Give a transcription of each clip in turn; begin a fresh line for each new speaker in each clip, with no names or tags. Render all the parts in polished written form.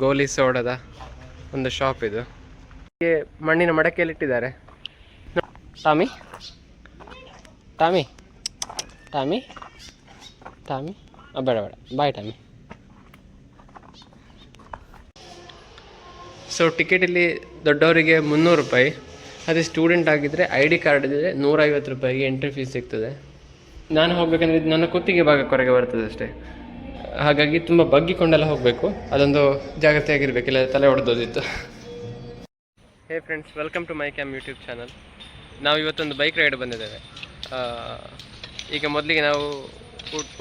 ಗೋಲಿ ಸೋಡದ ಒಂದು ಶಾಪ್ ಇದು. ಮಣ್ಣಿನ ಮಡಕೆಯಲ್ಲಿ ಇಟ್ಟಿದ್ದಾರೆ. ಟಾಮಿ ಟಾಮಿ ಟಾಮಿ ಟಾಮಿ ಬೇಡ ಬೇಡ ಬಾಯ್ ಟಾಮಿ. ಸೊ ಟಿಕೆಟ್ ಇಲ್ಲಿ ದೊಡ್ಡವರಿಗೆ 300 ರೂಪಾಯಿ, ಅದೇ ಸ್ಟೂಡೆಂಟ್ ಆಗಿದ್ದರೆ ID ಕಾರ್ಡ್ ಇದ್ದರೆ 150 ರೂಪಾಯಿಗೆ ಎಂಟ್ರಿ ಫೀಸ್ ಸಿಗ್ತದೆ. ನಾನು ಹೋಗ್ಬೇಕಂದ್ರೆ ಇದು ನನ್ನ ಕುತ್ತಿಗೆ ಭಾಗಕ್ಕೊರೆಗೆ ಬರ್ತದೆ ಅಷ್ಟೇ, ಹಾಗಾಗಿ ತುಂಬ ಬಗ್ಗಿಕೊಂಡೆಲ್ಲ ಹೋಗಬೇಕು. ಅದೊಂದು ಜಾಗ್ರತೆಯಾಗಿರ್ಬೇಕಿಲ್ಲ ತಲೆ ಹೊಡೆದೋದಿತ್ತು. Hey friends, welcome to my cam YouTube channel. ನಾವು ಇವತ್ತೊಂದು ಬೈಕ್ ರೈಡ್ ಬಂದಿದ್ದೇವೆ. ಈಗ ಮೊದಲಿಗೆ ನಾವು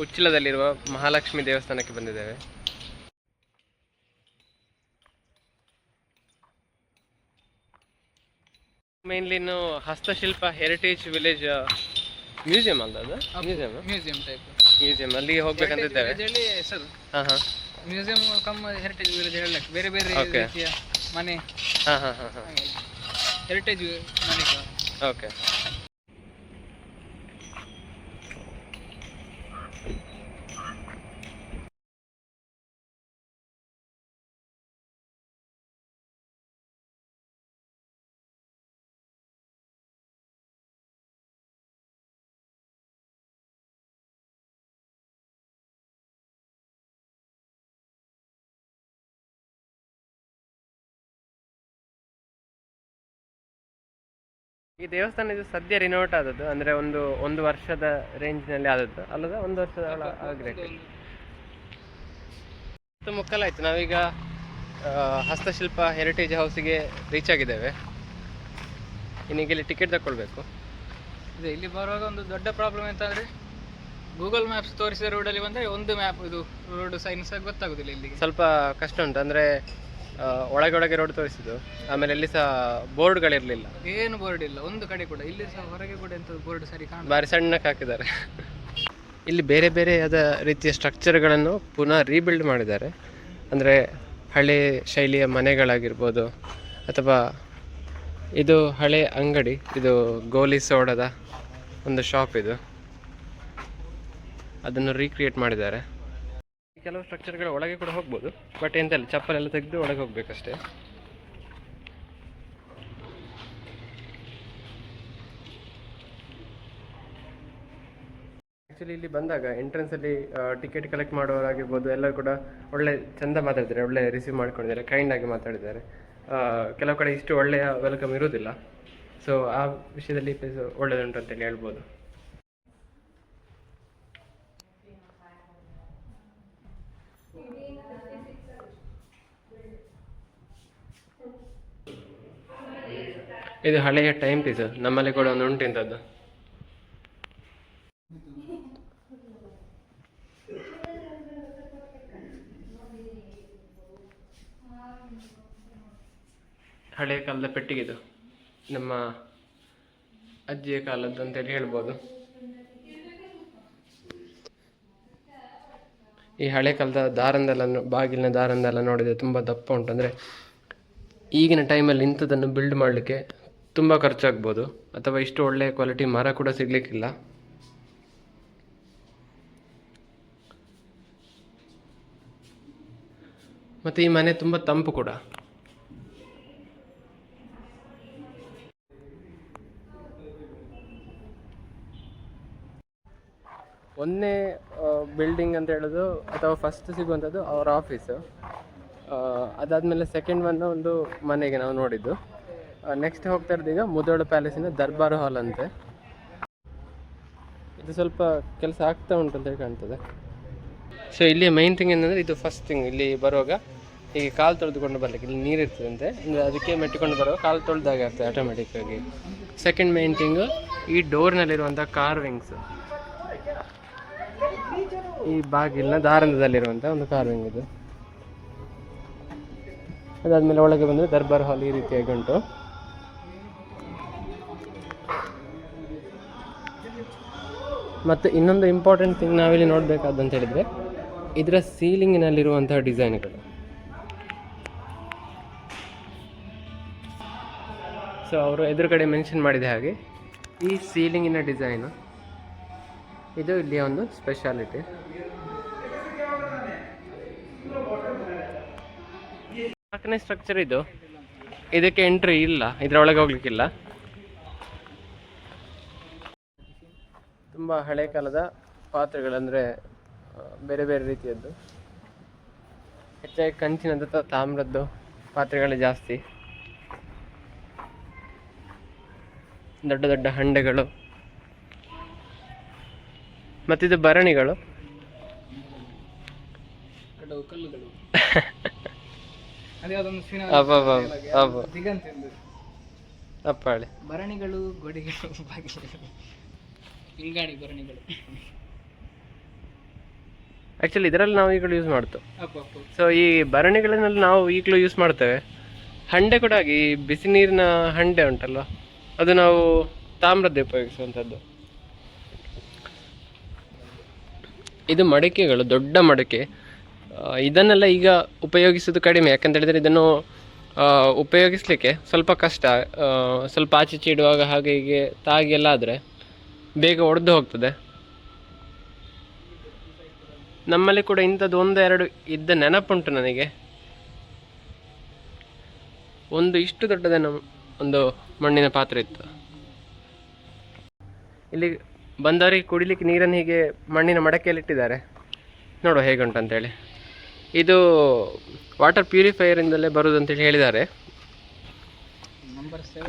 ಉಚ್ಚಿಲದಲ್ಲಿರುವ ಮಹಾಲಕ್ಷ್ಮಿ ದೇವಸ್ಥಾನಕ್ಕೆ ಬಂದಿದ್ದೇವೆ. ಮೇನ್ಲಿ ಇನ್ನು ಹಸ್ತಶಿಲ್ಪ ಹೆರಿಟೇಜ್ ವಿಲೇಜ್ ಮ್ಯೂಸಿಯಂ ಅಲ್ಲ ಅದು? ಮ್ಯೂಸಿಯಂ ಅಲ್ಲಿ ಹೋಗ್ಬೇಕಂತಿದ್ದೇವೆ. ಹಾಂ ಹಾಂ,
ಮ್ಯೂಸಿಯಂ ಕಮ್ ಹೆರಿಟೇಜ್ ವಿಲೇಜ್ ಹೇಳಕ್ಕೆ ಬೇರೆ ಬೇರೆ ರೀತಿಯ ಮನೆ.
ಹಾಂ ಹಾಂ ಹಾಂ ಹಾಂ,
ಹೆರಿಟೇಜ್ ಮನೆ.
ಓಕೆ. ಈ ದೇವಸ್ಥಾನ ಇದು ಸದ್ಯ ರಿನೋವೇಟ್ ಆದದ್ದು, ಅಂದರೆ ಒಂದು ವರ್ಷದ ರೇಂಜ್ನಲ್ಲಿ ಆದದ್ದು ಅಲ್ಲದ, ಒಂದು ವರ್ಷದ ಆಗಬೇಕು. ಮುಕ್ಕಲಾಯಿತು. ನಾವೀಗ ಹಸ್ತಶಿಲ್ಪ ಹೆರಿಟೇಜ್ ಹೌಸಿಗೆ ರೀಚ್ ಆಗಿದ್ದೇವೆ. ಇನ್ನೀಗ ಇಲ್ಲಿ ಟಿಕೆಟ್ ತಗೊಳ್ಬೇಕು.
ಇದೆ ಇಲ್ಲಿ ಬರುವಾಗ ಒಂದು ದೊಡ್ಡ ಪ್ರಾಬ್ಲಮ್ ಎಂತಂದರೆ, ಗೂಗಲ್ ಮ್ಯಾಪ್ಸ್ ತೋರಿಸಿದ ರೋಡಲ್ಲಿ ಬಂದರೆ ಒಂದು ಮ್ಯಾಪ್ ಇದು ರೋಡ್ ಸೈನ್ಸ್ ಆಗಿ ಗೊತ್ತಾಗೋದಿಲ್ಲ. ಇಲ್ಲಿಗೆ
ಸ್ವಲ್ಪ ಕಷ್ಟ ಉಂಟು, ಅಂದರೆ ಒಳಗೆ ರೋಡ್ ತೋರಿಸಿದ್ದು. ಆಮೇಲೆ ಎಲ್ಲಿ ಸಹ ಬೋರ್ಡ್ಗಳಿರಲಿಲ್ಲ,
ಏನು ಬೋರ್ಡ್ ಇಲ್ಲ ಒಂದು ಕಡೆ ಕೂಡ. ಇಲ್ಲಿ ಸಹ ಹೊರಗೆ ಕೂಡ ಎಂತ ಬೋರ್ಡ್ ಸರಿ ಕಾಣ,
ಭಾರಿ ಸಣ್ಣಕ್ಕೆ ಹಾಕಿದ್ದಾರೆ. ಇಲ್ಲಿ ಬೇರೆ ಬೇರೆಯಾದ ರೀತಿಯ ಸ್ಟ್ರಕ್ಚರ್ಗಳನ್ನು ಪುನಃ ರೀಬಿಲ್ಡ್ ಮಾಡಿದ್ದಾರೆ. ಅಂದರೆ ಹಳೆ ಶೈಲಿಯ ಮನೆಗಳಾಗಿರ್ಬೋದು, ಅಥವಾ ಇದು ಹಳೆ ಅಂಗಡಿ, ಇದು ಗೋಲಿ ಸೋಡದ ಒಂದು ಶಾಪ್ ಇದು, ಅದನ್ನು ರೀಕ್ರಿಯೇಟ್ ಮಾಡಿದ್ದಾರೆ. ಕೆಲವು ಸ್ಟ್ರಕ್ಚರ್ಗಳ ಒಳಗೆ ಕೂಡ ಹೋಗ್ಬೋದು, ಬಟ್ ಎಂತೆಲ್ಲ ಚಪ್ಪಲೆಲ್ಲ ತೆಗೆದು ಒಳಗೆ ಹೋಗ್ಬೇಕಷ್ಟೇ. ಆ್ಯಕ್ಚುಲಿ ಇಲ್ಲಿ ಬಂದಾಗ ಎಂಟ್ರೆನ್ಸಲ್ಲಿ ಟಿಕೆಟ್ ಕಲೆಕ್ಟ್ ಮಾಡೋರಾಗಿರ್ಬೋದು ಎಲ್ಲರೂ ಕೂಡ ಒಳ್ಳೆ ಚೆಂದ ಮಾತಾಡಿದ್ದಾರೆ, ಒಳ್ಳೆ ರಿಸೀವ್ ಮಾಡ್ಕೊಂಡಿದ್ದಾರೆ, ಕೈಂಡಾಗಿ ಮಾತಾಡಿದ್ದಾರೆ. ಕೆಲವು ಕಡೆ ಇಷ್ಟು ಒಳ್ಳೆಯ ವೆಲ್ಕಮ್ ಇರೋದಿಲ್ಲ. ಸೊ ಆ ವಿಷಯದಲ್ಲಿ ಪ್ಲೇಸ್ ಒಳ್ಳೆಯದುಂಟು ಅಂತೇಳಿ ಹೇಳ್ಬೋದು. ಇದು ಹಳೆಯ ಟೈಮ್ ಪೀಸ್, ನಮ್ಮಲ್ಲಿ ಕೂಡ ಒಂದು ಉಂಟು ಇಂಥದ್ದು. ಹಳೆಯ ಕಾಲದ ಪೆಟ್ಟಿಗೆದು, ನಮ್ಮ ಅಜ್ಜಿಯ ಕಾಲದ್ದು ಅಂತೇಳಿ ಹೇಳ್ಬೋದು. ಈ ಹಳೆ ಕಾಲದ ದಾರಂದೆಲ್ಲ, ಬಾಗಿಲಿನ ದಾರಂದೆಲ್ಲ ನೋಡಿದರೆ ತುಂಬ ದಪ್ಪ ಉಂಟು. ಅಂದರೆ ಈಗಿನ ಟೈಮಲ್ಲಿ ಇಂಥದ್ದನ್ನು ಬಿಲ್ಡ್ ಮಾಡಲಿಕ್ಕೆ ತುಂಬ ಖರ್ಚಾಗ್ಬೋದು, ಅಥವಾ ಇಷ್ಟು ಒಳ್ಳೆಯ ಕ್ವಾಲಿಟಿ ಮರ ಕೂಡ ಸಿಗಲಿಕ್ಕಿಲ್ಲ. ಮತ್ತು ಈ ಮನೆ ತುಂಬ ತಂಪು ಕೂಡ. ಒಂದನೇ ಬಿಲ್ಡಿಂಗ್ ಅಂತ ಹೇಳೋದು, ಅಥವಾ ಫಸ್ಟ್ ಸಿಗುವಂಥದ್ದು ಅವರ ಆಫೀಸು. ಅದಾದಮೇಲೆ ಸೆಕೆಂಡ್ ಒಂದು ಮನೆಗೆ ನಾವು ನೋಡಿದ್ದು. ನೆಕ್ಸ್ಟ್ ಹೋಗ್ತಾ ಇರೋದು ಈಗ ಮುದೋಳು ಪ್ಯಾಲೇಸಿನ ದರ್ಬಾರು ಹಾಲ್ ಅಂತೆ. ಇದು ಸ್ವಲ್ಪ ಕೆಲಸ ಆಗ್ತಾ ಉಂಟು ಅಂತೇಳಿ ಕಾಣ್ತದೆ. ಸೊ ಇಲ್ಲಿ ಮೈನ್ ಥಿಂಗ್ ಏನಂದರೆ, ಇದು ಫಸ್ಟ್ ಥಿಂಗ್, ಇಲ್ಲಿ ಬರುವಾಗ ಹೀಗೆ ಕಾಲು ತೊಳೆದುಕೊಂಡು ಬರಲಿಕ್ಕೆ ಇಲ್ಲಿ ನೀರು ಇರ್ತದಂತೆ, ಅಂದರೆ ಅದಕ್ಕೆ ಮೆಟ್ಟಿಕೊಂಡು ಬರುವಾಗ ಕಾಲು ತೊಳೆದಾಗೆ ಆಗ್ತದೆ ಆಟೋಮೆಟಿಕ್ಕಾಗಿ. ಸೆಕೆಂಡ್ ಮೈನ್ ಥಿಂಗು ಈ ಡೋರ್ನಲ್ಲಿರುವಂಥ ಕಾರ್ವಿಂಗ್ಸ್, ಈ ಬಾಗಿಲಿನ ದಾರಂದದಲ್ಲಿರುವಂಥ ಒಂದು ಕಾರ್ವಿಂಗ್ ಇದು. ಅದಾದಮೇಲೆ ಒಳಗೆ ಬಂದರೆ ದರ್ಬಾರ್ ಹಾಲ್ ಈ ರೀತಿಯಾಗಿ ಉಂಟು. ಮತ್ತು ಇನ್ನೊಂದು ಇಂಪಾರ್ಟೆಂಟ್ ಥಿಂಗ್ ನಾವಿಲ್ಲಿ ನೋಡಬೇಕಾದಂತ ಹೇಳಿದರೆ, ಇದರ ಸೀಲಿಂಗಿನಲ್ಲಿರುವಂತಹ ಡಿಸೈನ್ಗಳು. ಸೊ ಅವರು ಎದುರುಗಡೆ ಮೆನ್ಷನ್ ಮಾಡಿದ ಹಾಗೆ ಈ ಸೀಲಿಂಗಿನ ಡಿಸೈನು ಇದು ಇಲ್ಲಿಯ ಒಂದು ಸ್ಪೆಷಾಲಿಟಿ. 4ನೇ ಸ್ಟ್ರಕ್ಚರ್ ಇದು. ಇದಕ್ಕೆ ಎಂಟ್ರಿ ಇಲ್ಲ, ಇದರೊಳಗೆ ಹೋಗ್ಲಿಕ್ಕಿಲ್ಲ. ತುಂಬ ಹಳೆ ಕಾಲದ ಪಾತ್ರೆಗಳಂದರೆ ಬೇರೆ ಬೇರೆ ರೀತಿಯದ್ದು, ಹೆಚ್ಚಾಗಿ ಕಂಚಿನದ್ದು ಅಥವಾ ತಾಮ್ರದ್ದು ಪಾತ್ರೆಗಳೇ ಜಾಸ್ತಿ. ದೊಡ್ಡ ದೊಡ್ಡ ಹಂಡೆಗಳು, ಮತ್ತಿದು ಭರಣಿಗಳು.
ಕಲ್ಲುಗಳು
ಅಪ್ಪಾಳೆ
ಭರಣಿಗಳು, ಗೋಡೆಗಳು, ಇಂಗಾಣಿ ಭರಣಿಗಳು.
ಆ್ಯಕ್ಚುಲಿ ಇದರಲ್ಲಿ ನಾವು ಈಗಲೂ ಯೂಸ್ ಮಾಡ್ತು. ಸೊ ಈ ಭರಣಿಗಳನ್ನೆಲ್ಲ ನಾವು ಈಗಲೂ ಯೂಸ್ ಮಾಡ್ತೇವೆ. ಹಂಡೆ ಕೂಡ ಹಾಗೆ, ಈ ಬಿಸಿ ನೀರಿನ ಹಂಡೆ ಉಂಟಲ್ಲ, ಅದು ನಾವು ತಾಮ್ರದ್ದು ಉಪಯೋಗಿಸುವಂಥದ್ದು. ಇದು ಮಡಿಕೆಗಳು, ದೊಡ್ಡ ಮಡಿಕೆ. ಇದನ್ನೆಲ್ಲ ಈಗ ಉಪಯೋಗಿಸೋದು ಕಡಿಮೆ, ಯಾಕಂತ ಹೇಳಿದರೆ ಇದನ್ನು ಉಪಯೋಗಿಸಲಿಕ್ಕೆ ಸ್ವಲ್ಪ ಕಷ್ಟ. ಸ್ವಲ್ಪ ಆಚೆ ಇಡುವಾಗ ಹಾಗೆ ಹೀಗೆ ತಾಗಿ ಎಲ್ಲ ಆದರೆ ಬೇಗ ಒಡೆದು ಹೋಗ್ತದೆ. ನಮ್ಮಲ್ಲಿ ಕೂಡ ಇಂಥದ್ದು 1-2 ಇದ್ದ ನೆನಪುಂಟು ನನಗೆ. ಇಷ್ಟು ದೊಡ್ಡದೇನೋ ಒಂದು ಮಣ್ಣಿನ ಪಾತ್ರೆ ಇತ್ತು. ಇಲ್ಲಿ ಬಂದವರಿಗೆ ಕುಡಿಲಿಕ್ಕೆ ನೀರನ್ನು ಹೀಗೆ ಮಣ್ಣಿನ ಮಡಕೆಯಲ್ಲಿಟ್ಟಿದ್ದಾರೆ. ನೋಡುವ ಹೇಗುಂಟಂತೇಳಿ. ಇದು ವಾಟರ್ ಪ್ಯೂರಿಫೈಯರಿಂದಲೇ ಬರುವುದು ಅಂತೇಳಿ ಹೇಳಿದ್ದಾರೆ.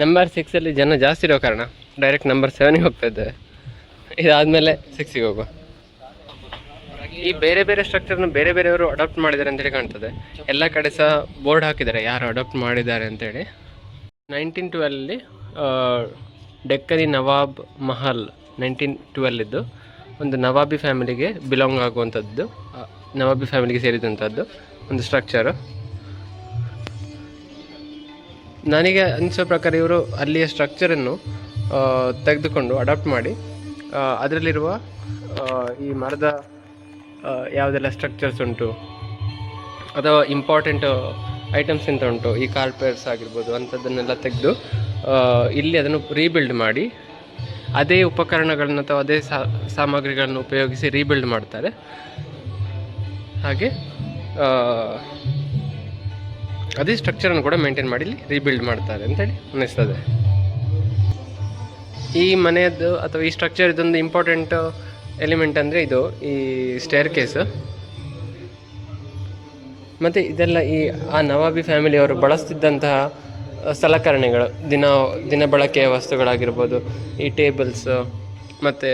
ನಂಬರ್ 6 ಜನ ಜಾಸ್ತಿ ಇರೋ ಕಾರಣ ಡೈರೆಕ್ಟ್ ನಂಬರ್ 7ಗೆ ಹೋಗ್ತಾ ಇದ್ದೇವೆ. ಇದಾದಮೇಲೆ 6ಗೆ ಹೋಗುವ. ಈ ಬೇರೆ ಬೇರೆ ಸ್ಟ್ರಕ್ಚರ್ನ ಬೇರೆ ಬೇರೆಯವರು ಅಡಾಪ್ಟ್ ಮಾಡಿದ್ದಾರೆ ಅಂತೇಳಿ ಕಾಣ್ತದೆ. ಎಲ್ಲ ಕಡೆ ಸಹ ಬೋರ್ಡ್ ಹಾಕಿದ್ದಾರೆ ಯಾರು ಅಡಾಪ್ಟ್ ಮಾಡಿದ್ದಾರೆ ಅಂತೇಳಿ. 1912 ಡೆಕ್ಕನಿ ನವಾಬ್ ಮಹಲ್ 1912 ಇದ್ದು ಒಂದು ನವಾಬಿ ಫ್ಯಾಮಿಲಿಗೆ ಬಿಲಾಂಗ್ ಆಗುವಂಥದ್ದು, ನವಾಬಿ ಫ್ಯಾಮಿಲಿಗೆ ಸೇರಿದಂಥದ್ದು ಒಂದು ಸ್ಟ್ರಕ್ಚರು. ನನಗೆ ಅನಿಸೋ ಪ್ರಕಾರ ಇವರು ಅಲ್ಲಿಯ ಸ್ಟ್ರಕ್ಚರನ್ನು ತೆಗೆದುಕೊಂಡು ಅಡಾಪ್ಟ್ ಮಾಡಿ ಅದರಲ್ಲಿರುವ ಈ ಮರದ ಯಾವುದೆಲ್ಲ ಸ್ಟ್ರಕ್ಚರ್ಸ್ ಉಂಟು ಅಥವಾ ಇಂಪಾರ್ಟೆಂಟ್ ಐಟಮ್ಸ್ ಎಂತ ಉಂಟು, ಈ ಕಾರ್ಪೆಟ್ಸ್ ಆಗಿರ್ಬೋದು ಅಂಥದ್ದನ್ನೆಲ್ಲ ತೆಗೆದು ಇಲ್ಲಿ ಅದನ್ನು ರೀಬಿಲ್ಡ್ ಮಾಡಿ ಅದೇ ಉಪಕರಣಗಳನ್ನು ಅಥವಾ ಅದೇ ಸಾಮಗ್ರಿಗಳನ್ನು ಉಪಯೋಗಿಸಿ ರೀಬಿಲ್ಡ್ ಮಾಡ್ತಾರೆ. ಹಾಗೆ ಅದೇ ಸ್ಟ್ರಕ್ಚರನ್ನು ಕೂಡ ಮೇಂಟೈನ್ ಮಾಡಿ ಇಲ್ಲಿ ರೀಬಿಲ್ಡ್ ಮಾಡ್ತಾರೆ ಅಂತೇಳಿ ಅನ್ನಿಸ್ತದೆ. ಈ ಮನೆಯದ್ದು ಅಥವಾ ಈ ಸ್ಟ್ರಕ್ಚರ್ ಇದೊಂದು ಇಂಪಾರ್ಟೆಂಟ್ ಎಲಿಮೆಂಟ್ ಅಂದರೆ ಇದು ಈ ಸ್ಟೇರ್ ಕೇಸ್. ಮತ್ತು ಇದೆಲ್ಲ ಆ ನವಾಬಿ ಫ್ಯಾಮಿಲಿಯವರು ಬಳಸ್ತಿದ್ದಂತಹ ಸಲಕರಣೆಗಳು, ದಿನ ಬಳಕೆಯ ವಸ್ತುಗಳಾಗಿರ್ಬೋದು. ಈ ಟೇಬಲ್ಸ್ ಮತ್ತು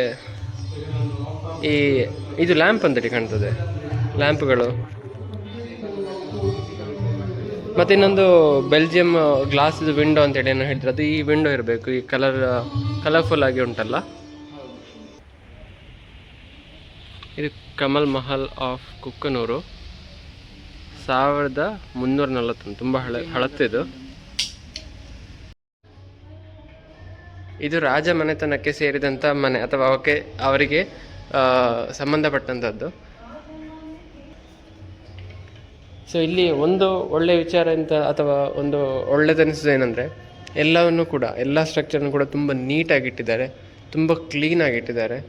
ಇದು ಲ್ಯಾಂಪ್ ಅಂತೇಳಿ ಕಾಣ್ತದೆ, ಲ್ಯಾಂಪ್ಗಳು. ಮತ್ತು ಇನ್ನೊಂದು ಬೆಲ್ಜಿಯಂ ಗ್ಲಾಸ್ದು ವಿಂಡೋ ಅಂತೇಳಿ ಏನೋ ಹೇಳಿದ್ರು, ಅದು ಈ ವಿಂಡೋ ಇರಬೇಕು. ಈ ಕಲರ್ಫುಲ್ ಆಗಿ ಉಂಟಲ್ಲ, ಇದು ಕಮಲ್ ಮಹಲ್ ಆಫ್ ಕುಕ್ಕನೂರು 1341. ತುಂಬ ಹಳತ್ತಿದು. ಇದು ರಾಜ ಮನೆತನಕ್ಕೆ ಸೇರಿದಂಥ ಮನೆ ಅಥವಾ ಅವರಿಗೆ ಸಂಬಂಧಪಟ್ಟಂಥದ್ದು. ಸೊ ಇಲ್ಲಿ ಒಂದು ಒಳ್ಳೆಯ ವಿಚಾರ ಅಂತ ಅಥವಾ ಒಂದು ಒಳ್ಳೆಯದನಿಸೋದು ಏನಂದರೆ ಎಲ್ಲ ಸ್ಟ್ರಕ್ಚರ್ನು ಕೂಡ ತುಂಬ ನೀಟಾಗಿಟ್ಟಿದ್ದಾರೆ, ತುಂಬ ಕ್ಲೀನಾಗಿಟ್ಟಿದ್ದಾರೆ.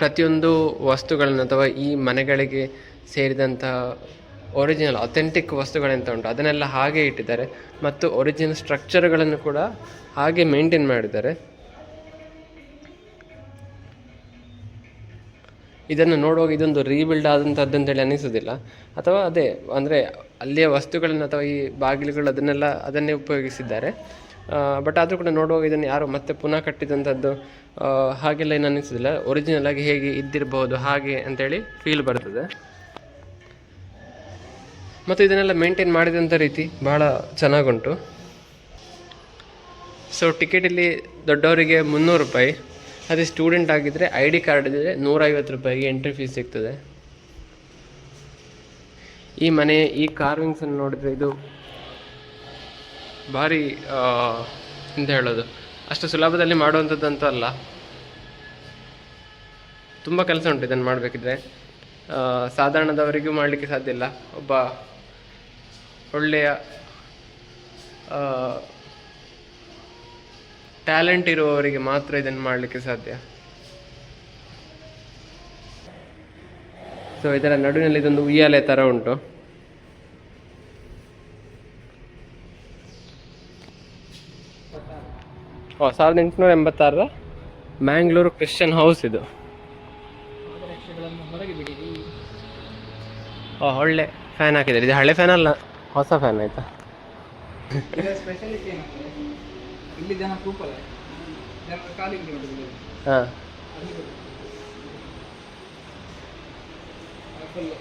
ಪ್ರತಿಯೊಂದು ವಸ್ತುಗಳನ್ನು ಅಥವಾ ಈ ಮನೆಗಳಿಗೆ ಸೇರಿದಂಥ ಒರಿಜಿನಲ್ ಅಥೆಂಟಿಕ್ ವಸ್ತುಗಳೆಂತ ಉಂಟು ಅದನ್ನೆಲ್ಲ ಹಾಗೆ ಇಟ್ಟಿದ್ದಾರೆ. ಮತ್ತು ಒರಿಜಿನಲ್ ಸ್ಟ್ರಕ್ಚರ್ಗಳನ್ನು ಕೂಡ ಹಾಗೆ ಮೇಂಟೈನ್ ಮಾಡಿದ್ದಾರೆ. ಇದನ್ನು ನೋಡುವಾಗ ಇದೊಂದು ರೀಬಿಲ್ಡ್ ಆದಂಥದ್ದು ಅಂತೇಳಿ ಅನಿಸೋದಿಲ್ಲ. ಅಥವಾ ಅದೇ ಅಂದರೆ ಅಲ್ಲಿಯ ವಸ್ತುಗಳನ್ನು ಅಥವಾ ಈ ಬಾಗಿಲುಗಳು ಅದನ್ನೇ ಉಪಯೋಗಿಸಿದ್ದಾರೆ. ಬಟ್ ಆದರೂ ಕೂಡ ನೋಡುವಾಗ ಇದನ್ನು ಯಾರು ಮತ್ತೆ ಪುನಃ ಕಟ್ಟಿದಂಥದ್ದು ಹಾಗೆಲ್ಲ ಏನು ಅನ್ನಿಸೋದಿಲ್ಲ. ಒರಿಜಿನಲ್ ಆಗಿ ಹೇಗೆ ಇದ್ದಿರಬಹುದು ಹಾಗೆ ಅಂತೇಳಿ ಫೀಲ್ ಬರ್ತದೆ. ಮತ್ತು ಇದನ್ನೆಲ್ಲ ಮೇಂಟೈನ್ ಮಾಡಿದಂಥ ರೀತಿ ಭಾಳ ಚೆನ್ನಾಗುಂಟು. ಸೊ ಟಿಕೆಟ್ ಇಲ್ಲಿ ದೊಡ್ಡವರಿಗೆ 300 ರೂಪಾಯಿ, ಅದೇ ಸ್ಟೂಡೆಂಟ್ ಆಗಿದ್ದರೆ ID ಕಾರ್ಡ್ ಇದ್ದರೆ 150 ರೂಪಾಯಿಗೆ ಎಂಟ್ರಿ ಫೀಸ್ ಸಿಗ್ತದೆ. ಈ ಕಾರ್ವಿಂಗ್ಸನ್ನು ನೋಡಿದರೆ ಇದು ಭಾರಿ ಎಂತ ಹೇಳೋದು, ಅಷ್ಟು ಸುಲಭದಲ್ಲಿ ಮಾಡುವಂಥದ್ದಂತೂ ಅಲ್ಲ. ತುಂಬ ಕೆಲಸ ಉಂಟು ಇದನ್ನು ಮಾಡಬೇಕಿದ್ರೆ. ಸಾಧಾರಣದವರಿಗೂ ಮಾಡಲಿಕ್ಕೆ ಸಾಧ್ಯ ಇಲ್ಲ. ಒಬ್ಬ ಒಳ್ಳೆಯ ಟ್ಯಾಲೆಂಟ್ ಇರುವವರಿಗೆ ಮಾತ್ರ ಇದನ್ನು ಮಾಡಲಿಕ್ಕೆ ಸಾಧ್ಯ. ಸೊ ಇದರ ನಡುವಿನಲ್ಲಿ ಇದೊಂದು ಉಯ್ಯಾಲೆ ಥರ ಉಂಟು. 1886 ಮ್ಯಾಂಗ್ಳೂರು ಕ್ರಿಶ್ಚಿಯನ್ ಹೌಸ್ ಇದು.
ಹೊರಗೆ ಬಿಡಿ.
ಒಳ್ಳೆ ಫ್ಯಾನ್ ಹಾಕಿದ್ದಾರೆ. ಇದು ಹಳೆ ಫ್ಯಾನ್ ಅಲ್ಲ, ಹೊಸ ಫ್ಯಾನ್ ಆಯ್ತಾ.
ಸ್ಪೆಷಾಲಿಟಿ ಏನಂದ್ರೆ ಇಲ್ಲಿ ಜನ ಕೂಪಲ್ಲ, ಜನ ಕಾಲಿಗೆ
ಹಾಂ,
ಫುಲ್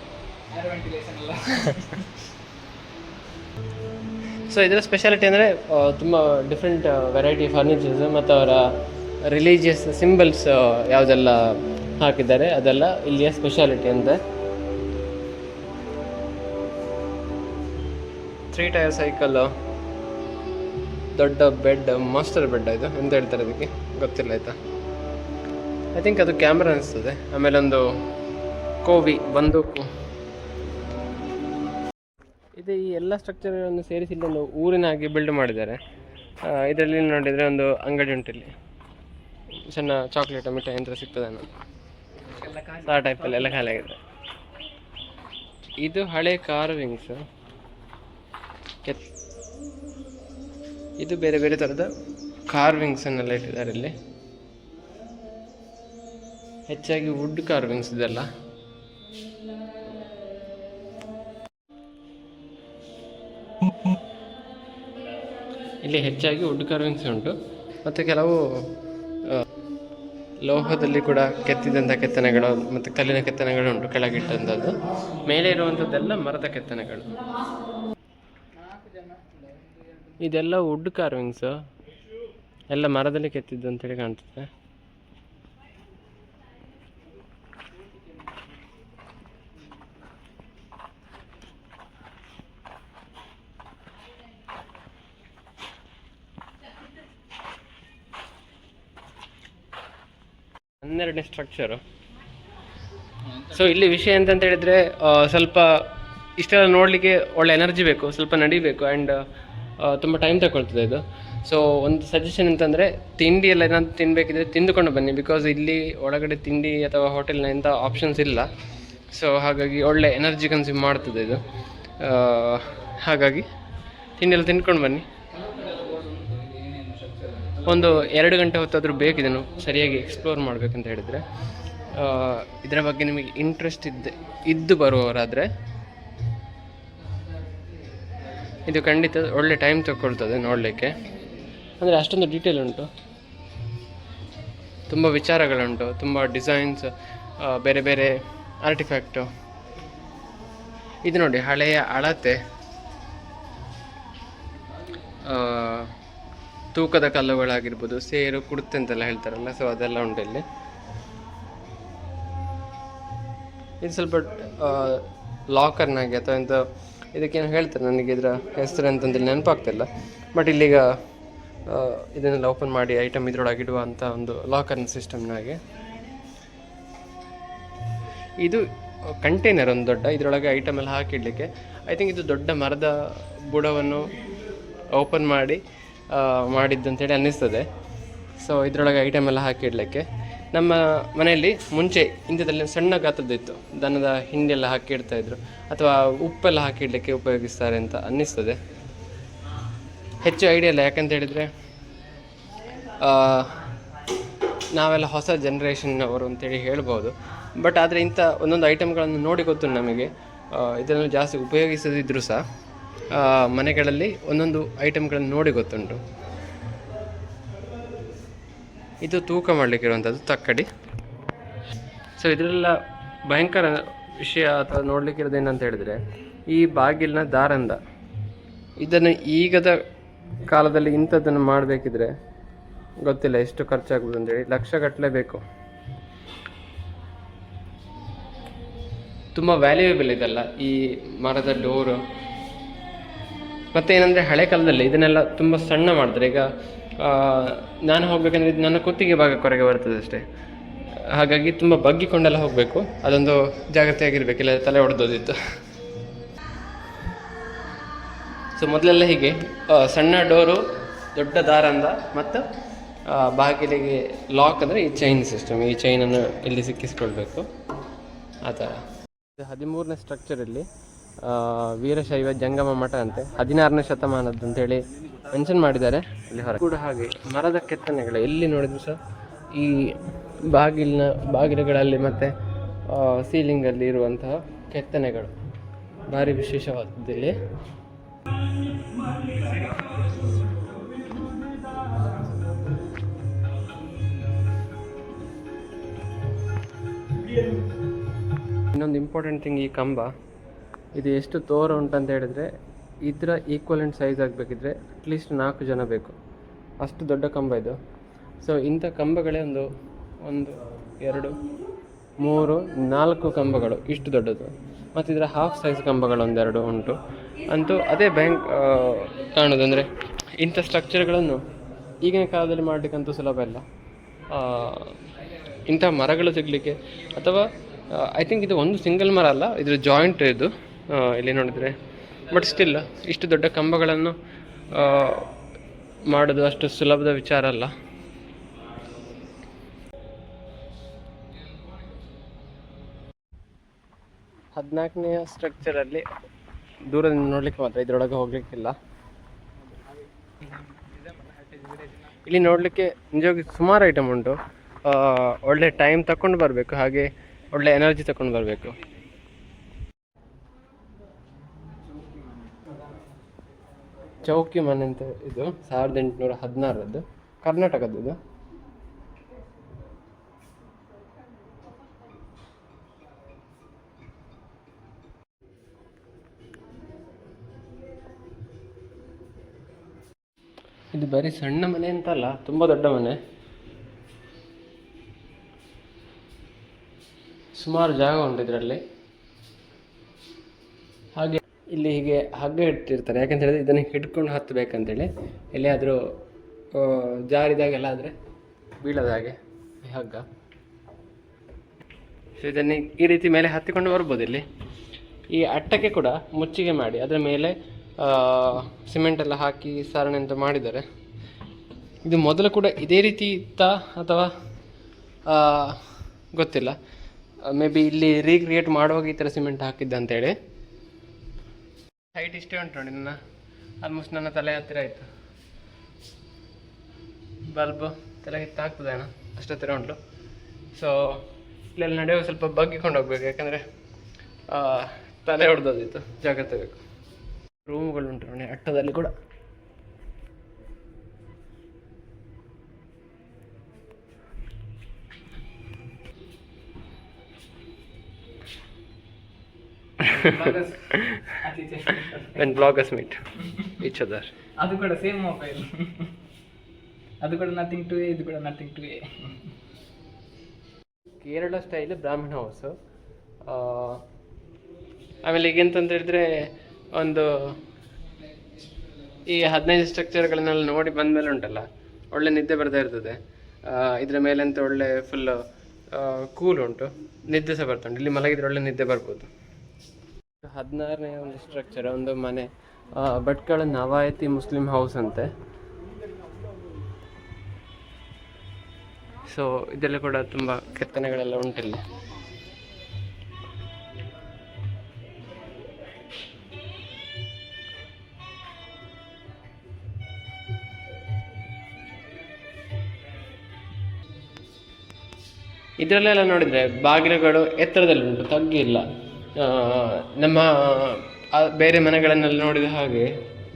ಏರ್ ವೆಂಟಿಲೇಷನ್ ಎಲ್ಲ.
ಸೊ ಇದರ ಸ್ಪೆಷಾಲಿಟಿ ಅಂದರೆ ತುಂಬ ಡಿಫ್ರೆಂಟ್ ವೆರೈಟಿ ಫರ್ನಿಚರ್ಸ್ ಮತ್ತು ಅವರ ರಿಲಿಜಿಯಸ್ ಸಿಂಬಲ್ಸ್ ಯಾವುದೆಲ್ಲ ಹಾಕಿದ್ದಾರೆ ಅದೆಲ್ಲ ಇಲ್ಲಿಯ ಸ್ಪೆಷಾಲಿಟಿ ಅಂತೆ. 3 ಟೈರ್ ಸೈಕಲ್ಲು, ದೊಡ್ಡ ಬೆಡ್, ಮಾಸ್ಟರ್ ಬೆಡ್. ಇದು ಎಂತ ಹೇಳ್ತಾರೆ ಅದಕ್ಕೆ ಗೊತ್ತಿಲ್ಲ ಆಯಿತಾ. ಐ ಥಿಂಕ್ ಅದು ಕ್ಯಾಮ್ರಾ ಅನಿಸ್ತದೆ. ಆಮೇಲೆ ಒಂದು ಕೋವಿ, ಬಂದೂಕು. ಇದು ಈ ಎಲ್ಲ ಸ್ಟ್ರಕ್ಚರ್ಗಳನ್ನು ಸೇರಿಸಿ ಇಲ್ಲೊಂದು ಊರಿನ ಹಾಗೆ ಬಿಲ್ಡ್ ಮಾಡಿದ್ದಾರೆ. ಇದರಲ್ಲಿ ನೋಡಿದರೆ ಒಂದು ಅಂಗಡಿ ಉಂಟು, ಇಲ್ಲಿ ಸಣ್ಣ ಚಾಕ್ಲೇಟ್ ಮಿಠಾಯಿ ಅಂತ ಸಿಗ್ತದೆ ಅನ್ನೋದು ಆ ಟೈಪಲ್ಲಿ ಎಲ್ಲ ಖಾಲಿ ಆಗಿದೆ. ಇದು ಹಳೆ ಕಾರ್ವಿಂಗ್ಸ್, ಇದು ಬೇರೆ ಬೇರೆ ಥರದ ಕಾರ್ವಿಂಗ್ಸನ್ನೆಲ್ಲ ಇಟ್ಟಿದ್ದಾರೆ ಇಲ್ಲಿ. ಹೆಚ್ಚಾಗಿ ವುಡ್ ಕಾರ್ವಿಂಗ್ಸ್ ಇದೆಲ್ಲ. ಇಲ್ಲಿ ಹೆಚ್ಚಾಗಿ ವುಡ್ ಕಾರ್ವಿಂಗ್ಸ್ ಉಂಟು ಮತ್ತು ಕೆಲವು ಲೋಹದಲ್ಲಿ ಕೂಡ ಕೆತ್ತಿದಂಥ ಕೆತ್ತನೆಗಳು ಮತ್ತು ಕಲ್ಲಿನ ಕೆತ್ತನೆಗಳು ಉಂಟು. ಕೆಳಗಿಟ್ಟಂಥದ್ದು, ಮೇಲೆ ಇರುವಂಥದ್ದೆಲ್ಲ ಮರದ ಕೆತ್ತನೆಗಳು. ಇದೆಲ್ಲ ವುಡ್ ಕಾರ್ವಿಂಗ್ಸು, ಎಲ್ಲ ಮರದಲ್ಲಿ ಕೆತ್ತಿದ್ದು ಅಂತೇಳಿ ಕಾಣ್ತದೆ. ಹನ್ನೆರಡನೇ ಸ್ಟ್ರಕ್ಚರು. ಸೊ ಇಲ್ಲಿ ವಿಷಯ ಎಂತಂತ ಹೇಳಿದರೆ ಸ್ವಲ್ಪ ಇಷ್ಟೆಲ್ಲ ನೋಡಲಿಕ್ಕೆ ಒಳ್ಳೆ ಎನರ್ಜಿ ಬೇಕು, ಸ್ವಲ್ಪ ನಡಿಬೇಕು, ಆ್ಯಂಡ್ ತುಂಬ ಟೈಮ್ ತಗೊಳ್ತದೆ ಇದು. ಸೊ ಒಂದು ಸಜೆಷನ್ ಅಂತಂದರೆ ತಿಂಡಿ ಎಲ್ಲ ಏನಾದರೂ ತಿನ್ನಬೇಕಿದ್ರೆ ತಿಂದುಕೊಂಡು ಬನ್ನಿ, ಬಿಕಾಸ್ ಇಲ್ಲಿ ಒಳಗಡೆ ತಿಂಡಿ ಅಥವಾ ಹೋಟೆಲ್ನ ಎಂಥ ಆಪ್ಷನ್ಸ್ ಇಲ್ಲ. ಸೊ ಹಾಗಾಗಿ ಒಳ್ಳೆ ಎನರ್ಜಿ ಕನ್ಸ್ಯೂಮ್ ಮಾಡ್ತದೆ ಇದು. ಹಾಗಾಗಿ ತಿಂಡಿ ಎಲ್ಲ ತಿಂದ್ಕೊಂಡು ಬನ್ನಿ. ಒಂದು 2 ಗಂಟೆ ಹೊತ್ತಾದರೂ ಬೇಕು ಇದನ್ನು ಸರಿಯಾಗಿ ಎಕ್ಸ್ಪ್ಲೋರ್ ಮಾಡಬೇಕಂತ ಹೇಳಿದರೆ. ಇದರ ಬಗ್ಗೆ ನಿಮಗೆ ಇಂಟ್ರೆಸ್ಟ್ ಇದ್ದು ಬರುವವರಾದರೆ ಇದು ಖಂಡಿತ ಒಳ್ಳೆ ಟೈಮ್ ತಗೊಳ್ತದೆ ನೋಡಲಿಕ್ಕೆ. ಅಂದರೆ ಅಷ್ಟೊಂದು ಡೀಟೇಲ್ ಉಂಟು, ತುಂಬ ವಿಚಾರಗಳುಂಟು, ತುಂಬ ಡಿಸೈನ್ಸ್, ಬೇರೆ ಬೇರೆ ಆರ್ಟಿಫ್ಯಾಕ್ಟು. ಇದು ನೋಡಿ, ಹಳೆಯ ಅಳತೆ, ತೂಕದ ಕಲ್ಲುಗಳಾಗಿರ್ಬೋದು, ಸೇರು, ಕುಡುತ್ತೆ ಅಂತೆಲ್ಲ ಹೇಳ್ತಾರಲ್ಲ, ಸೊ ಅದೆಲ್ಲ ಉಂಟು ಇಲ್ಲಿ. ಇದು ಸ್ವಲ್ಪ ಲಾಕರ್ನಾಗೆ ಅಥವಾ ಎಂತ ಇದಕ್ಕೇನು ಹೇಳ್ತಾರೆ, ನನಗೆ ಇದರ ಹೆಸರು ಅಂತಂದೇಳಿ ನೆನಪಾಗ್ತಿಲ್ಲ. ಬಟ್ ಇಲ್ಲಿಗ ಇದನ್ನೆಲ್ಲ ಓಪನ್ ಮಾಡಿ ಐಟಮ್ ಇದ್ರೊಳಗೆ ಇಡುವಂಥ ಒಂದು ಲಾಕರ್ನ ಸಿಸ್ಟಮ್ನಾಗೆ. ಇದು ಕಂಟೈನರ್ ಒಂದು ದೊಡ್ಡ, ಇದರೊಳಗೆ ಐಟಮ್ ಎಲ್ಲ ಹಾಕಿಡಲಿಕ್ಕೆ. ಐ ಥಿಂಕ್ ಇದು ದೊಡ್ಡ ಮರದ ಬುಡವನ್ನು ಓಪನ್ ಮಾಡಿದ್ದಂತೇಳಿ ಅನ್ನಿಸ್ತದೆ. ಸೊ ಇದರೊಳಗೆ ಐಟಮ್ ಎಲ್ಲ ಹಾಕಿಡಲಿಕ್ಕೆ. ನಮ್ಮ ಮನೆಯಲ್ಲಿ ಮುಂಚೆ ಇಂಥದ್ದಲ್ಲಿ ಸಣ್ಣ ಗಾತ್ರದ್ದಿತ್ತು, ದನದ ಹಿಂಡೆಲ್ಲ ಹಾಕಿಡ್ತಾಯಿದ್ರು, ಅಥವಾ ಉಪ್ಪೆಲ್ಲ ಹಾಕಿಡಲಿಕ್ಕೆ ಉಪಯೋಗಿಸ್ತಾರೆ ಅಂತ ಅನ್ನಿಸ್ತದೆ. ಹೆಚ್ಚು ಐಡಿಯಾ ಇಲ್ಲ, ಯಾಕಂತ ಹೇಳಿದರೆ ನಾವೆಲ್ಲ ಹೊಸ ಜನ್ರೇಷನ್ನವರು ಅಂತೇಳಿ ಹೇಳ್ಬೋದು. ಬಟ್ ಆದರೆ ಇಂಥ ಒಂದೊಂದು ಐಟಮ್ಗಳನ್ನು ನೋಡಿ ಗೊತ್ತು ನಮಗೆ. ಇದನ್ನು ಜಾಸ್ತಿ ಉಪಯೋಗಿಸದಿದ್ದರೂ ಸಹ ಮನೆಗಳಲ್ಲಿ ಒಂದೊಂದು ಐಟಮ್ಗಳನ್ನು ನೋಡಿ ಗೊತ್ತುಂಟು. ಇದು ತೂಕ ಮಾಡಲಿಕ್ಕಿರುವಂಥದ್ದು ತಕ್ಕಡಿ. ಸೊ ಇದರೆಲ್ಲ ಭಯಂಕರ ವಿಷಯ ಅಥವಾ ನೋಡಲಿಕ್ಕಿರೋದು ಏನಂತ ಹೇಳಿದರೆ, ಈ ಬಾಗಿಲಿನ ದಾರಂದ, ಇದನ್ನು ಈಗದ ಕಾಲದಲ್ಲಿ ಇಂಥದ್ದನ್ನು ಮಾಡಬೇಕಿದ್ರೆ ಗೊತ್ತಿಲ್ಲ ಎಷ್ಟು ಖರ್ಚಾಗ್ಬೋದು ಅಂತೇಳಿ, ಲಕ್ಷಗಟ್ಟಲೆ ಬೇಕು. ತುಂಬ ವ್ಯಾಲ್ಯೂಯೇಬಲ್ ಇದೆಲ್ಲ ಈ ಮರದ ಡೋರು. ಮತ್ತು ಏನಂದರೆ ಹಳೆ ಕಾಲದಲ್ಲಿ ಇದನ್ನೆಲ್ಲ ತುಂಬ ಸಣ್ಣ ಮಾಡಿದ್ರೆ, ಈಗ ನಾನು ಹೋಗ್ಬೇಕಂದ್ರೆ ಇದು ನನ್ನ ಕುತ್ತಿಗೆ ಭಾಗಕ್ಕೊರೆಗೆ ಬರ್ತದೆ ಅಷ್ಟೇ. ಹಾಗಾಗಿ ತುಂಬ ಬಗ್ಗಿಕೊಂಡೆಲ್ಲ ಹೋಗಬೇಕು, ಅದೊಂದು ಜಾಗ್ರತೆಯಾಗಿರ್ಬೇಕು, ಇಲ್ಲ ತಲೆ ಹೊಡೆದೋದಿತ್ತು. ಸೊ ಮೊದಲೆಲ್ಲ ಹೀಗೆ ಸಣ್ಣ ಡೋರು, ದೊಡ್ಡ ದಾರಂದ ಮತ್ತು ಬಾಗಿಲಿಗೆ ಲಾಕ್ ಅಂದರೆ ಈ ಚೈನ್ ಸಿಸ್ಟಮ್. ಈ ಚೈನನ್ನು ಇಲ್ಲಿ ಸಿಕ್ಕಿಸ್ಕೊಳ್ಬೇಕು ಆ ಥರ. 13ನೇ ಸ್ಟ್ರಕ್ಚರಲ್ಲಿ ವೀರಶೈವ ಜಂಗಮ ಮಠ ಅಂತೆ, 16ನೇ ಶತಮಾನದ್ದು ಅಂತೇಳಿ ಮೆನ್ಷನ್ ಮಾಡಿದ್ದಾರೆ ಇಲ್ಲಿ ಹೊರ ಕೂಡ ಹಾಗೆ ಮರದ ಕೆತ್ತನೆಗಳು ಎಲ್ಲಿ ನೋಡಿದ್ರು ಸಹ ಈ ಬಾಗಿಲುಗಳಲ್ಲಿ ಮತ್ತು ಸೀಲಿಂಗಲ್ಲಿ ಇರುವಂತಹ ಕೆತ್ತನೆಗಳು ಭಾರಿ ವಿಶೇಷವಾದದ್ದು ಇಲ್ಲಿ. ಇನ್ನೊಂದು ಇಂಪಾರ್ಟೆಂಟ್ ಥಿಂಗ್, ಈ ಕಂಬ ಇದು ಎಷ್ಟು ತೋರ ಉಂಟಂತ ಹೇಳಿದರೆ ಇದರ ಈಕ್ವಲೆಂಟ್ ಸೈಜ್ ಆಗಬೇಕಿದ್ರೆ ಅಟ್ಲೀಸ್ಟ್ 4 ಜನ ಬೇಕು, ಅಷ್ಟು ದೊಡ್ಡ ಕಂಬ ಇದು. ಸೊ ಇಂಥ ಕಂಬಗಳೇ ಒಂದು 2 3 4 ಕಂಬಗಳು ಇಷ್ಟು ದೊಡ್ಡದು, ಮತ್ತು ಇದರ ಹಾಫ್ ಸೈಜ್ ಕಂಬಗಳು 1-2 ಉಂಟು. ಅಂತೂ ಅದೇ ಬ್ಯಾಂಕ್ ಕಾಣೋದಂದರೆ ಇಂಥ ಸ್ಟ್ರಕ್ಚರ್ಗಳನ್ನು ಈಗಿನ ಕಾಲದಲ್ಲಿ ಮಾಡಲಿಕ್ಕಂತೂ ಸುಲಭ ಇಲ್ಲ. ಇಂಥ ಮರಗಳು ಸಿಗಲಿಕ್ಕೆ, ಅಥವಾ ಐ ಥಿಂಕ್ ಇದು ಒಂದು ಸಿಂಗಲ್ ಮರ ಅಲ್ಲ, ಇದ್ರ ಜಾಯಿಂಟ್ ಇದು ಇಲ್ಲಿ ನೋಡಿದರೆ. ಬಟ್ ಸ್ಟಿಲ್ ಇಷ್ಟು ದೊಡ್ಡ ಕಂಬಗಳನ್ನು ಮಾಡೋದು ಅಷ್ಟು ಸುಲಭದ ವಿಚಾರ ಅಲ್ಲ. ಹದಿನಾಲ್ಕನೆಯ ಸ್ಟ್ರಕ್ಚರಲ್ಲಿ ದೂರದಿಂದ ನೋಡ್ಲಿಕ್ಕೆ ಮಾತ್ರ, ಇದರೊಳಗೆ ಹೋಗ್ಲಿಕ್ಕಿಲ್ಲ. ಇಲ್ಲಿ ನೋಡಲಿಕ್ಕೆ ನಿಜವಾಗಿ ಸುಮಾರು ಐಟಮ್ ಉಂಟು. ಒಳ್ಳೆ ಟೈಮ್ ತಗೊಂಡು ಬರಬೇಕು, ಹಾಗೆ ಒಳ್ಳೆ ಎನರ್ಜಿ ತಗೊಂಡು ಬರಬೇಕು. ಚೌಕಿ ಮನೆ ಅಂತ ಇದು 1816ರದ್ದು, ಕರ್ನಾಟಕದ್ದು ಇದು. ಇದು ಬರೀ ಸಣ್ಣ ಮನೆ ಅಂತಲ್ಲ, ತುಂಬ ದೊಡ್ಡ ಮನೆ. ಸುಮಾರು ಜಾಗ ಉಂಟು ಇದರಲ್ಲಿ. ಹಾಗೆ ಇಲ್ಲಿ ಹೀಗೆ ಹಗ್ಗ ಇಟ್ಟಿರ್ತಾರೆ, ಯಾಕಂತ ಹೇಳಿದ್ರೆ ಇದನ್ನು ಹಿಡ್ಕೊಂಡು ಹತ್ತಬೇಕಂತೇಳಿ. ಎಲ್ಲಿಯಾದರೂ ಜಾರಿದಾಗೆಲ್ಲ ಆದರೆ ಬೀಳದ ಹಾಗೆ ಈ ಹಗ್ಗ. ಸೊ ಇದನ್ನು ಈ ರೀತಿ ಮೇಲೆ ಹತ್ತಿಕೊಂಡು ಬರ್ಬೋದು. ಇಲ್ಲಿ ಈ ಅಟ್ಟಕ್ಕೆ ಕೂಡ ಮುಚ್ಚಿಗೆ ಮಾಡಿ ಅದರ ಮೇಲೆ ಸಿಮೆಂಟ್ ಎಲ್ಲ ಹಾಕಿ ಸಾರಣೆ ಅಂತ ಮಾಡಿದ್ದಾರೆ. ಇದು ಮೊದಲು ಕೂಡ ಇದೇ ರೀತಿ ಇತ್ತಾ ಅಥವಾ ಗೊತ್ತಿಲ್ಲ, ಮೇ ಬಿ ಇಲ್ಲಿ ರೀಕ್ರಿಯೇಟ್ ಮಾಡುವಾಗ ಈ ಥರ ಸಿಮೆಂಟ್ ಹಾಕಿದ್ದ ಅಂತೇಳಿ. ಹೈಟ್ ಇಷ್ಟೇ ಉಂಟು ನೋಡಿ, ಆಲ್ಮೋಸ್ಟ್ ನನ್ನ ತಲೆ ಹತ್ತಿರ ಆಯಿತು. ಬಲ್ಬ್ ತಲೆ ಹಿತ್ತಾಗ್ತದೆ ಅಣ್ಣ, ಅಷ್ಟೊತ್ತಿರ ಉಂಟು. ಸೊ ಇಲ್ಲೆಲ್ಲ ನಡೆಯುವ ಸ್ವಲ್ಪ ಬಗ್ಗಿಕೊಂಡು ಹೋಗ್ಬೇಕು, ಯಾಕಂದರೆ ತಲೆ ಹೊಡೆದೋದಿತ್ತು, ಜಾಗ್ರತೆ ಬೇಕು. ರೂಮ್ಗಳು ಉಂಟು ನೋಡಿ ಅಟ್ಟದಲ್ಲಿ ಕೂಡ. when bloggers meet each other.
ಅದು ಕೂಡ ಸೇಮ್ ಮೊಬೈಲ್, ಅದು ಕೂಡ ನಥಿಂಗ್ ಟು ಎ, ಇದು ಕೂಡ nothing to a.
Kerala style Brahmin house. ಆಮೇಲೆ ಈಗೆಂತಂತ ಹೇಳಿದ್ರೆ, ಒಂದು ಈ 15 ಸ್ಟ್ರಕ್ಚರ್ಗಳನ್ನೆಲ್ಲ ನೋಡಿ ಬಂದಮೇಲೆ ಉಂಟಲ್ಲ, ಒಳ್ಳೆ ನಿದ್ದೆ ಬರ್ತಾ ಇರ್ತದೆ. ಇದರ ಮೇಲೆ ಅಂತ ಒಳ್ಳೆ ಫುಲ್ ಕೂಲ್ ಉಂಟು, ನಿದ್ದೆ ಸಹ ಬರ್ತಾ ಉಂಟು. ಇಲ್ಲಿ ಮಲಗಿದ್ರೆ ಒಳ್ಳೆ ನಿದ್ದೆ ಬರ್ಬೋದು. 16ನೇ ಒಂದು ಸ್ಟ್ರಕ್ಚರ್, ಒಂದು ಮನೆ, ಭಟ್ಕಳ ನವಾಯತಿ ಮುಸ್ಲಿಂ ಹೌಸ್ ಅಂತೆ. ಸೊ ಇದೆಲ್ಲ ಕೂಡ ತುಂಬ ಕೆತ್ತನೆಗಳೆಲ್ಲ ಉಂಟಿಲ್ಲಿ. ಇದರಲ್ಲೆಲ್ಲ ನೋಡಿದರೆ ಬಾಗಿಲುಗಳು ಎತ್ತರದಲ್ಲಿ ಉಂಟು, ತಗ್ಗಿಲ್ಲ. ನಮ್ಮ ಬೇರೆ ಮನೆಗಳನ್ನೆಲ್ಲ ನೋಡಿದ ಹಾಗೆ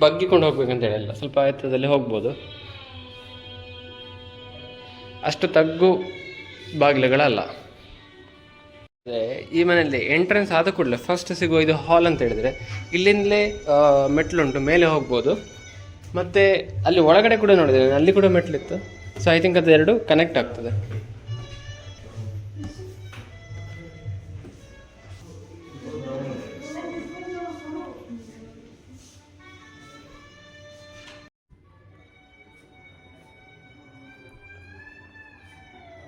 ಬಗ್ಗಿಕೊಂಡು ಹೋಗ್ಬೇಕಂತೇಳಿ ಅಲ್ಲ, ಸ್ವಲ್ಪ ಎತ್ತರದಲ್ಲಿ ಹೋಗ್ಬೋದು. ಅಷ್ಟು ತಗ್ಗು ಬಾಗಿಲುಗಳಲ್ಲ. ಈ ಮನೆಯಲ್ಲಿ ಎಂಟ್ರೆನ್ಸ್ ಆದ ಕೂಡಲೇ ಫಸ್ಟ್ ಸಿಗುವ ಇದು ಹಾಲ್ ಅಂತ ಹೇಳಿದರೆ, ಇಲ್ಲಿಂದಲೇ ಮೆಟ್ಲುಂಟು, ಮೇಲೆ ಹೋಗ್ಬೋದು. ಮತ್ತು ಅಲ್ಲಿ ಒಳಗಡೆ ಕೂಡ ನೋಡಿದ್ದೇನೆ, ಅಲ್ಲಿ ಕೂಡ ಮೆಟ್ಲಿತ್ತು. ಸೊ ಐ ಥಿಂಕ್ ಅದು 2 ಕನೆಕ್ಟ್ ಆಗ್ತದೆ.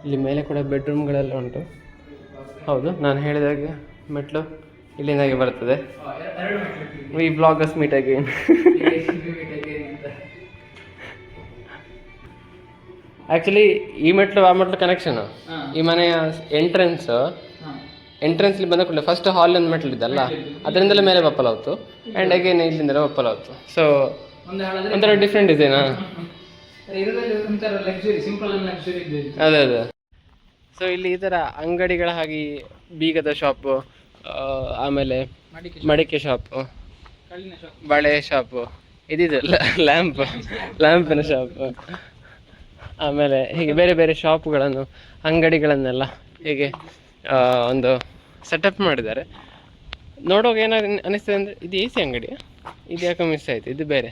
ಇಲ್ಲಿ ಮೇಲೆ ಕೂಡ ಬೆಡ್ರೂಮ್ಗಳೆಲ್ಲ ಉಂಟು. ಹೌದು, ನಾನು ಹೇಳಿದಾಗೆ ಮೆಟ್ಲು ಇಲ್ಲಿಂದಾಗಿ ಬರ್ತದೆ. We bloggers meet again. Actually ಈ ಮೆಟ್ಲು ಆ ಮೆಟ್ಲು ಕನೆಕ್ಷನು. ಈ ಮನೆಯ ಎಂಟ್ರೆನ್ಸ್ಲಿ ಬಂದ ಕೂಡಲೇ ಫಸ್ಟ್ ಹಾಲ್ ಒಂದು ಮೆಟ್ಲು ಇದ್ದಲ್ಲ, ಅದರಿಂದಲೇ ಮೇಲೆ ಬಪ್ಪಲಾಯ್ತು. ಆ್ಯಂಡ್ ಅಗೇನ್ ಇಲ್ಲಿಂದಲೇ ಬಪ್ಪಲಾಯ್ತು. ಸೊ
ಒಂದು ಹಾಳಾದ್ರೆ
ಒಂಥರ ಡಿಫ್ರೆಂಟ್ ಡಿಸೈನಾ?
ಇರೋದ್ರಲ್ಲಿ ಒಂಥರ ಲಕ್ಸುರಿ, ಸಿಂಪಲ್ ಅಂಡ್ ಲಕ್ಸುರಿ ಇದೆ.
ಅದೇ ಅದೇ. ಸೊ ಇಲ್ಲಿ ಈ ಥರ ಅಂಗಡಿಗಳ ಹಾಗೆ ಬೀಗದ ಶಾಪು, ಆಮೇಲೆ ಮಡಿಕೆ ಶಾಪು,
ಕಳ್ಳಿನ ಶಾಪ್,
ಬಳೆ ಶಾಪು, ಇದಿದೆ ಲ್ಯಾಂಪಿನ ಶಾಪು, ಆಮೇಲೆ ಹೀಗೆ ಬೇರೆ ಬೇರೆ ಶಾಪುಗಳನ್ನು, ಅಂಗಡಿಗಳನ್ನೆಲ್ಲ ಹೀಗೆ ಒಂದು ಸೆಟಪ್ ಮಾಡಿದ್ದಾರೆ. ನೋಡುವಾಗ ಏನಾದ್ರು ಅನಿಸ್ತದೆ ಅಂದರೆ ಇದು AC ಅಂಗಡಿಯ, ಇದು ಯಾಕೆ ಮಿಸ್ ಆಯಿತು, ಇದು ಬೇರೆ.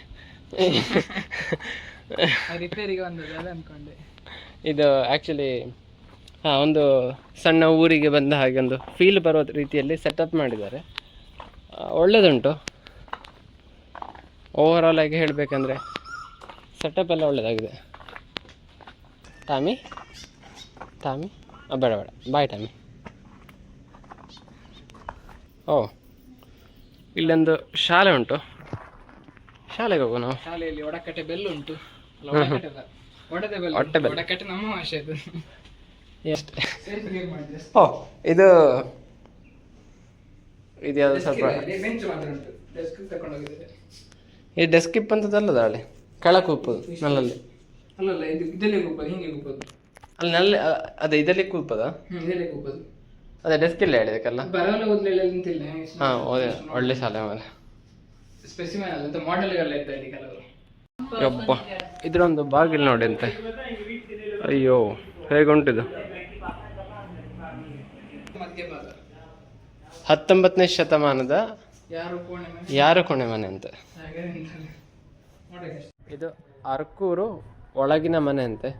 ರಿಪೇರಿಗೆ ಬಂದದ್ದು ಅದ ಅನ್ಕೊಂಡೆ.
ಇದು ಆ್ಯಕ್ಚುಲಿ ಒಂದು ಸಣ್ಣ ಊರಿಗೆ ಬಂದ ಹಾಗೆ ಒಂದು ಫೀಲ್ ಬರೋ ರೀತಿಯಲ್ಲಿ ಸೆಟಪ್ ಮಾಡಿದ್ದಾರೆ. ಒಳ್ಳೆಯದುಂಟು. ಓವರಾಲ್ ಆಗಿ ಹೇಳಬೇಕಂದ್ರೆ ಸೆಟಪ್ ಎಲ್ಲ ಒಳ್ಳೆಯದಾಗಿದೆ. ಟಾಮಿ ಬೇಡ ಬಾಯ್ ಟಾಮಿ. ಓ, ಇಲ್ಲೊಂದು ಶಾಲೆ ಉಂಟು, ಶಾಲೆಗೆ ಹೋಗು ನಾವು.
ಶಾಲೆಯಲ್ಲಿ ಒಡಕಟ್ಟೆ ಬೆಲ್ ಉಂಟು.
ಹೊಟ್ಟೆ ಬೆಲ್.
ಒಡಕಟ್ಟೆ ನಮ್ಮ ಭಾಷೆ ಅದು.
ಎಷ್ಟು? ಓ, ಇದು ಯಾವುದು ಸ್ವಲ್ಪ
ಬೆಂಚ್ ಮಾತ್ರ ಉಂಟು, ಡೆಸ್ಕ್ ತಗೊಂಡು ಹೋಗಿದ್ದಾರೆ.
ಈ ಡೆಸ್ಕಿಪ್ ಅಂತದಲ್ಲದ ಅಲ್ಲಿ ಕೆಳಗೆ ಕೂಪದು ನಲ್ಲಲ್ಲಿ?
ಅಲ್ಲಲ್ಲ, ಇದು ಇದರಲ್ಲಿ ಕೂಪದು, ಹಿಂಗೆ ಕೂಪದು.
ಅಲ್ಲಿ ನಲ್ಲಿ ಅದೇ ಇದರಲ್ಲಿ ಕೂಪದ?
ಇದರಲ್ಲಿ ಕೂಪದು.
ಅದೇ ಡೆಸ್ಕ್ ಇಲ್ಲ ಹೇಳಿದಕ್ಕಲ್ಲ.
ಬರಲ್ಲ ಓದ್ಲಿಲ್ಲ ನಿಂತಿಲ್ಲ.
ಹಾಂ, ಒಳ್ಳೆ ಶಾಲೆ ಮೇಲೆ
ಸ್ಪೆಸಿಮನ್ ಅಲ್ಲ ಅಂತ ಮಾಡೆಲ್ಗಳೆಲ್ಲ ಇದ್ದ ಇಲ್ಲಿ ಕೆಲವರು.
ಯಪ್ಪ, ಇದ್ರೊಂದು ಬಾಗಿಲು ನೋಡಿ ಅಂತೆ. ಅಯ್ಯೋ, ಹೇಗುಂಟಿದು.
ಮಧ್ಯಭಾಗ
19ನೇ ಶತಮಾನದ ಯಾರು ಕೋಣೆ ಮನೆ ಅಂತ. ಇದು ಅರ್ಕೂರು ಒಳಗಿನ ಮನೆ ಅಂತೆ,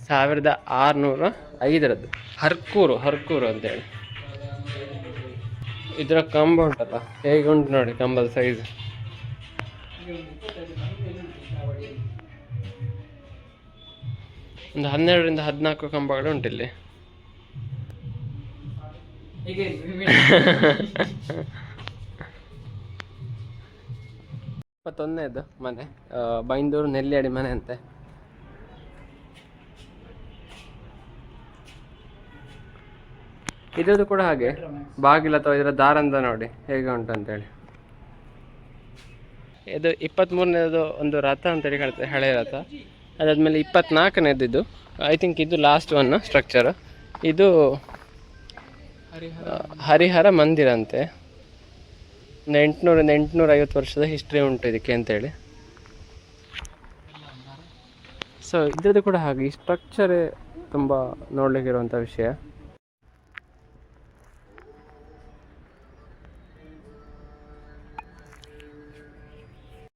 1605ರದ್ದು. ಹರ್ಕೂರು ಅಂತೇಳಿ. ಇದರ ಕಂಬ ಉಂಟಲ್ಲ, ಹೇಗೆ ಉಂಟು ನೋಡಿ ಕಂಬದ ಸೈಜ್. ಒಂದು 12ರಿಂದ 14 ಕಂಬಗಳು ಉಂಟಿಲ್ಲಿ. 21ನೇದು ಮನೆ, ಬೈಂದೂರು ನೆಲ್ಲಿಯಡಿ ಮನೆ ಅಂತೆ. ಇದ್ರದ್ದು ಕೂಡ ಹಾಗೆ ಬಾಗಿಲು ಅಥವಾ ಇದರ ದಾರಂದ ನೋಡಿ ಹೇಗೆ ಉಂಟು ಅಂತೇಳಿ. ಇದು 23ನೇದು ಒಂದು ರಥ ಅಂತೇಳಿ ಹೇಳ್ತಾರೆ, ಹಳೆಯ ರಥ. ಅದಾದಮೇಲೆ 24ನೇದು ಇದು, ಐ ಥಿಂಕ್ ಇದು ಲಾಸ್ಟ್ ಒನ್ ಸ್ಟ್ರಕ್ಚರ್. ಇದು ಹರಿಹರ ಮಂದಿರ ಅಂತೆ. 800ರಿಂದ 850 ವರ್ಷದ ಹಿಸ್ಟ್ರಿ ಉಂಟು ಇದಕ್ಕೆ ಅಂತೇಳಿ. ಸೊ ಇದ್ರದ್ದು ಕೂಡ ಹಾಗೆ ಈ ಸ್ಟ್ರಕ್ಚರೇ ತುಂಬ ನೋಡಲಿಕ್ಕಿರುವಂಥ ವಿಷಯ.